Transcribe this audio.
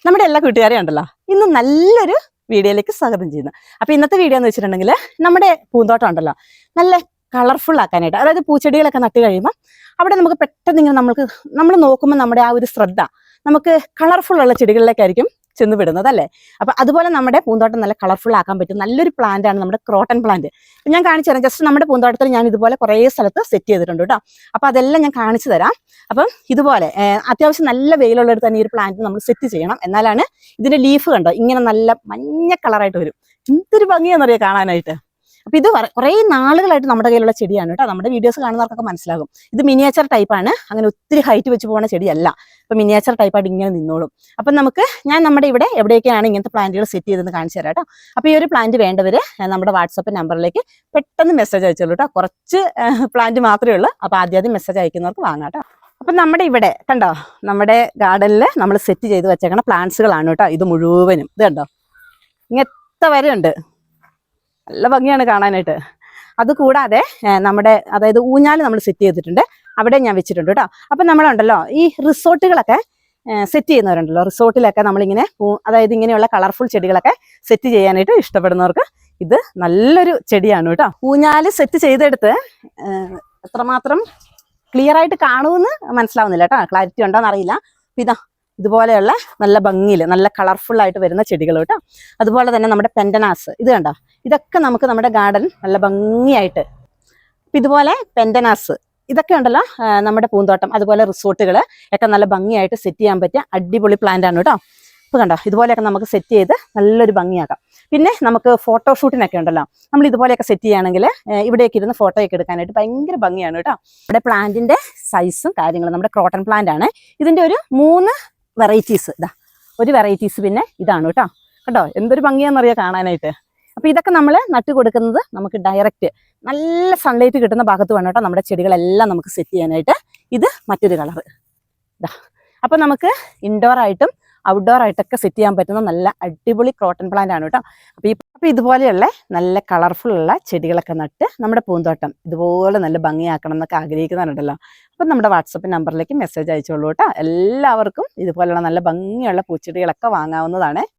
നമ്മുടെ എല്ലാ കൂട്ടുകാരെയും ഉണ്ടല്ലോ ഇന്ന് നല്ലൊരു വീഡിയോയിലേക്ക് സ്വാഗതം ചെയ്യുന്നു. അപ്പൊ ഇന്നത്തെ വീഡിയോ എന്ന് വെച്ചിട്ടുണ്ടെങ്കിൽ നമ്മുടെ പൂന്തോട്ടം ഉണ്ടല്ലോ നല്ല കളർഫുൾ ആക്കാനായിട്ട്, അതായത് പൂച്ചെടികളൊക്കെ നട്ട് കഴിയുമ്പോൾ അവിടെ നമുക്ക് പെട്ടെന്ന് ഇങ്ങനെ നമ്മൾ നോക്കുമ്പോൾ നമ്മുടെ ആ ഒരു ശ്രദ്ധ നമുക്ക് കളർഫുൾ ഉള്ള ചെടികളിലേക്കായിരിക്കും ചെന്ന് വിടുന്നത് അല്ലേ. അപ്പൊ അതുപോലെ നമ്മുടെ പൂന്തോട്ടം നല്ല കളർഫുൾ ആക്കാൻ പറ്റും നല്ലൊരു പ്ലാന്റ് ആണ് നമ്മുടെ ക്രോട്ടൺ പ്ലാന്റ്. ഞാൻ കാണിച്ചു തരാം. ജസ്റ്റ് നമ്മുടെ പൂന്തോട്ടത്തിൽ ഞാൻ ഇതുപോലെ കുറേ സ്ഥലത്ത് സെറ്റ് ചെയ്തിട്ടുണ്ട് കേട്ടോ. അപ്പൊ അതെല്ലാം ഞാൻ കാണിച്ചു തരാം. അപ്പം ഇതുപോലെ അത്യാവശ്യം നല്ല വെയിലുള്ളിടത്ത് തന്നെ ഈ ഒരു പ്ലാന്റ് നമ്മൾ സെറ്റ് ചെയ്യണം. എന്നാലാണ് ഇതിന്റെ ലീഫ് കണ്ടോ ഇങ്ങനെ നല്ല മഞ്ഞ കളറായിട്ട് വരും. എന്തൊരു ഭംഗിയാണെന്നറിയാം കാണാനായിട്ട്. അപ്പൊ ഇത് കുറെ നാളുകളായിട്ട് നമ്മുടെ കയ്യിലുള്ള ചെടിയാണ് കേട്ടോ. നമ്മുടെ വീഡിയോസ് കാണുന്നവർക്കൊക്കെ മനസ്സിലാകും. ഇത് മിനിയേച്ചർ ടൈപ്പാണ്, അങ്ങനെ ഒത്തിരി ഹൈറ്റ് വെച്ച് പോകുന്ന ചെടിയല്ല. അപ്പൊ മിനിയേച്ചർ ടൈപ്പായിട്ട് ഇങ്ങനെ നിന്നോളും. അപ്പൊ ഞാൻ നമ്മുടെ ഇവിടെ എവിടെയൊക്കെയാണ് ഇങ്ങനത്തെ പ്ലാന്റുകൾ സെറ്റ് ചെയ്തെന്ന് കാണിച്ചു തരാം കേട്ടോ. അപ്പൊ ഈ ഒരു പ്ലാന്റ് വേണ്ടവര് നമ്മുടെ വാട്സപ്പ് നമ്പറിലേക്ക് പെട്ടെന്ന് മെസ്സേജ് അയച്ചോളൂ കേട്ടോ. കുറച്ച് പ്ലാന്റ് മാത്രമേ ഉള്ളൂ. അപ്പൊ ആദ്യം മെസ്സേജ് അയക്കുന്നവർക്ക് വാങ്ങാം കേട്ടോ. അപ്പൊ നമ്മുടെ ഇവിടെ കണ്ടോ, നമ്മുടെ ഗാർഡനിൽ നമ്മൾ സെറ്റ് ചെയ്ത് വെച്ചേക്കണ പ്ലാന്റ്സുകളാണ് കേട്ടോ. ഇത് മുഴുവനും ഇത് കണ്ടോ ഇങ്ങനത്തെ വരെ ഉണ്ട്. നല്ല ഭംഗിയാണ് കാണാനായിട്ട്. അതുകൂടാതെ അതായത് ഊഞ്ഞാൽ നമ്മൾ സെറ്റ് ചെയ്തിട്ടുണ്ട്, അവിടെ ഞാൻ വെച്ചിട്ടുണ്ട് കേട്ടോ. അപ്പം നമ്മളുണ്ടല്ലോ ഈ റിസോർട്ടുകളൊക്കെ സെറ്റ് ചെയ്യുന്നവരുണ്ടല്ലോ, റിസോർട്ടിലൊക്കെ നമ്മളിങ്ങനെ അതായത് ഇങ്ങനെയുള്ള കളർഫുൾ ചെടികളൊക്കെ സെറ്റ് ചെയ്യാനായിട്ട് ഇഷ്ടപ്പെടുന്നവർക്ക് ഇത് നല്ലൊരു ചെടിയാണ് കേട്ടോ. ഊഞ്ഞാൽ സെറ്റ് ചെയ്തെടുത്ത് എത്രമാത്രം ക്ലിയർ ആയിട്ട് കാണുമെന്ന് മനസ്സിലാവുന്നില്ല കേട്ടോ, ക്ലാരിറ്റി ഉണ്ടോയെന്ന് അറിയില്ല. ഇതാ ഇതുപോലെയുള്ള നല്ല ഭംഗിയിൽ നല്ല കളർഫുൾ ആയിട്ട് വരുന്ന ചെടികൾ കേട്ടോ. അതുപോലെ തന്നെ നമ്മുടെ പെൻഡനാസ് ഇത് കണ്ടോ, ഇതൊക്കെ നമുക്ക് നമ്മുടെ ഗാർഡൻ നല്ല ഭംഗിയായിട്ട് ഇതുപോലെ പെൻഡനാസ് ഇതൊക്കെ ഉണ്ടല്ലോ നമ്മുടെ പൂന്തോട്ടം അതുപോലെ റിസോർട്ടുകൾ ഒക്കെ നല്ല ഭംഗിയായിട്ട് സെറ്റ് ചെയ്യാൻ പറ്റിയ അടിപൊളി പ്ലാന്റ് ആണ് കേട്ടോ. ഇപ്പം കണ്ടോ ഇതുപോലെയൊക്കെ നമുക്ക് സെറ്റ് ചെയ്ത് നല്ലൊരു ഭംഗിയാക്കാം. പിന്നെ നമുക്ക് ഫോട്ടോഷൂട്ടിനൊക്കെ ഉണ്ടല്ലോ നമ്മൾ ഇതുപോലെയൊക്കെ സെറ്റ് ചെയ്യുകയാണെങ്കിൽ ഇവിടേക്ക് ഇരുന്ന് ഫോട്ടോയൊക്കെ എടുക്കാനായിട്ട് ഭയങ്കര ഭംഗിയാണ് കേട്ടോ. നമ്മുടെ പ്ലാന്റിന്റെ സൈസും കാര്യങ്ങളും നമ്മുടെ ക്രോട്ടൺ പ്ലാന്റ് ആണ്. ഇതിന്റെ ഒരു 3 വെറൈറ്റീസ് ഇതാ, ഒരു വെറൈറ്റീസ് പിന്നെ ഇതാണ് കേട്ടോ. കേട്ടോ എന്തൊരു ഭംഗിയാണെന്നറിയാം കാണാനായിട്ട്. അപ്പൊ ഇതൊക്കെ നമ്മൾ നട്ടു കൊടുക്കുന്നത് നമുക്ക് ഡയറക്റ്റ് നല്ല സൺലൈറ്റ് കിട്ടുന്ന ഭാഗത്ത് വേണം കേട്ടോ നമ്മുടെ ചെടികളെല്ലാം നമുക്ക് സെറ്റ് ചെയ്യാനായിട്ട്. ഇത് മറ്റൊരു കളർ ഇതാ. അപ്പൊ നമുക്ക് ഇൻഡോർ ആയിട്ടും ഔട്ട്ഡോർ ആയിട്ടൊക്കെ സെറ്റ് ചെയ്യാൻ പറ്റുന്ന നല്ല അടിപൊളി ക്രോട്ടൺ പ്ലാന്റ് ആണ് കേട്ടോ. അപ്പൊ ഇതുപോലെയുള്ള നല്ല കളർഫുൾ ഉള്ള ചെടികളൊക്കെ നട്ട് നമ്മുടെ പൂന്തോട്ടം ഇതുപോലെ നല്ല ഭംഗിയാക്കണം എന്നൊക്കെ ആഗ്രഹിക്കുന്നുണ്ടല്ലോ. അപ്പം നമ്മുടെ വാട്സപ്പ് നമ്പറിലേക്ക് മെസ്സേജ് അയച്ചോളൂ കേട്ടോ. എല്ലാവർക്കും ഇതുപോലെയുള്ള നല്ല ഭംഗിയുള്ള പൂച്ചെടികളൊക്കെ വാങ്ങാവുന്നതാണ്.